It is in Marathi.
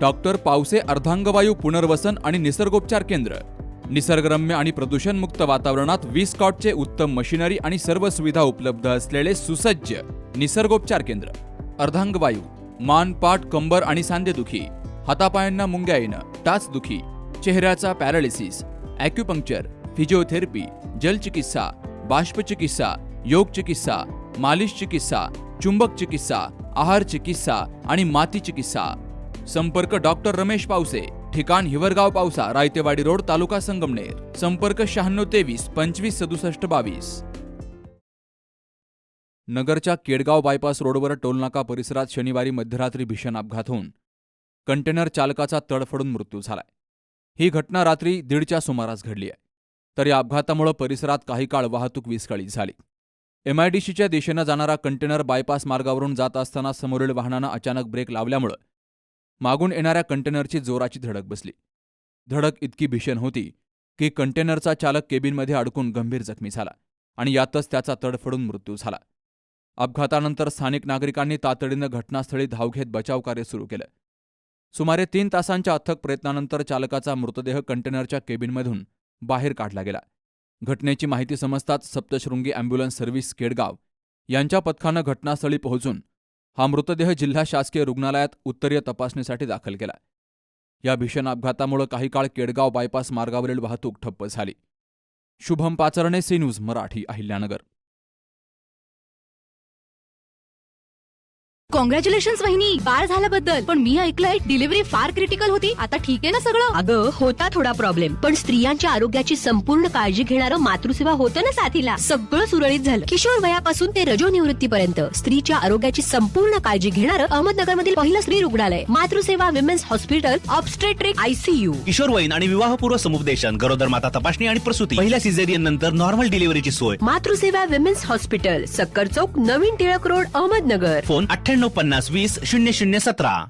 डॉक्टर पावसे अर्धांगवायू पुनर्वसन आणि निसर्गोपचार केंद्र. निसर्गरम्य आणि प्रदूषणमुक्त वातावरणात 20 कॉटचे उत्तम मशिनरी आणि सर्व सुविधा उपलब्ध असलेले सुसज्ज निसर्गोपचार केंद्र. अर्धांगवायू, मान, पाठ, कंबर आणि सांधेदुखी, हातापायांना मुंग्या येणं, टाचदुखी, चेहऱ्याचा पॅरालिसिस, ॲक्युपंक्चर, फिजिओथेरपी, जलचिकित्सा, बाष्पचिकित्सा, योग चिकित्सा, मालिश चिकित्सा, चुंबक चिकित्सा, आहार चिकित्सा आणि माती चिकित्सा. संपर्क डॉक्टर रमेश पावसे, ठिकाण हिवरगाव पावसा, रायतेवाडी रोड, तालुका संगमनेर. संपर्क 9623 25 67 22. नगरच्या केडगाव बायपास रोडवर टोलनाका परिसरात शनिवारी मध्यरात्री भीषण अपघात होऊन कंटेनर चालकाचा तडफडून मृत्यू झालाय. ही घटना रात्री 1:30च्या सुमारास घडली आहे. तर या अपघातामुळे परिसरात काही काळ वाहतूक विस्कळीत झाली. MIDCच्या दिशेनं जाणारा कंटेनर बायपास मार्गावरून जात असताना समोरील वाहनानं अचानक ब्रेक लावल्यामुळे मागून येणाऱ्या कंटेनरची जोराची धडक बसली. धडक इतकी भीषण होती की कंटेनरचा चालक केबिनमध्ये अडकून गंभीर जखमी झाला आणि यातच त्याचा तडफडून मृत्यू झाला. अपघातानंतर स्थानिक नागरिकांनी तातडीनं घटनास्थळी धाव घेत बचावकार्य सुरू केलं. सुमारे 3 तासांच्या अथक प्रयत्नानंतर चालकाचा मृतदेह कंटेनरच्या केबिनमधून बाहेर काढला गेला. घटनेची माहिती समजताच सप्तशृंगी अँब्युलन्स सर्व्हिस केडगाव यांच्या पथकानं घटनास्थळी पोहोचून हा मृतदेह जिल्हा शासकीय रुग्णालयात उत्तरीय तपासणीसाठी दाखल केला. या भीषण अपघातामुळे काही काळ केडगाव बायपास मार्गावरील वाहतूक ठप्प झाली. Shubham Pacharne, C news Marathi, Ahilyanagar. Congratulations वहिनी, बाळ झाल्याबद्दल. पण मी ऐकलंय डिलिव्हरी फार क्रिटिकल होती. आता ठीक आहे ना सगळं? अगं होता थोडा प्रॉब्लेम, पण स्त्रियांच्या आरोग्याची संपूर्ण काळजी घेणारं मातृसेवा होतं ना साथीला. सगळं सुरळीत झालं. किशोर वयापासून ते रजोनिवृत्तीपर्यंत स्त्रीच्या आरोग्याची संपूर्ण काळजी घेणारं अहमदनगरमधील पहिलं स्त्री रुग्णालय Matruseva women's hospital, obstetric ICU. किशोरवयीन आणि विवाहपूर्व समुपदेशन, गरोदर माता तपासणी आणि प्रसूती, पहिल्या सिझेरियन नंतर नॉर्मल डिलिव्हरीची सोय. मातृसेवा विमेन्स हॉस्पिटल, सक्कर चौक, नवीन टिळक रोड, अहमदनगर. फोन 9850 20 0017.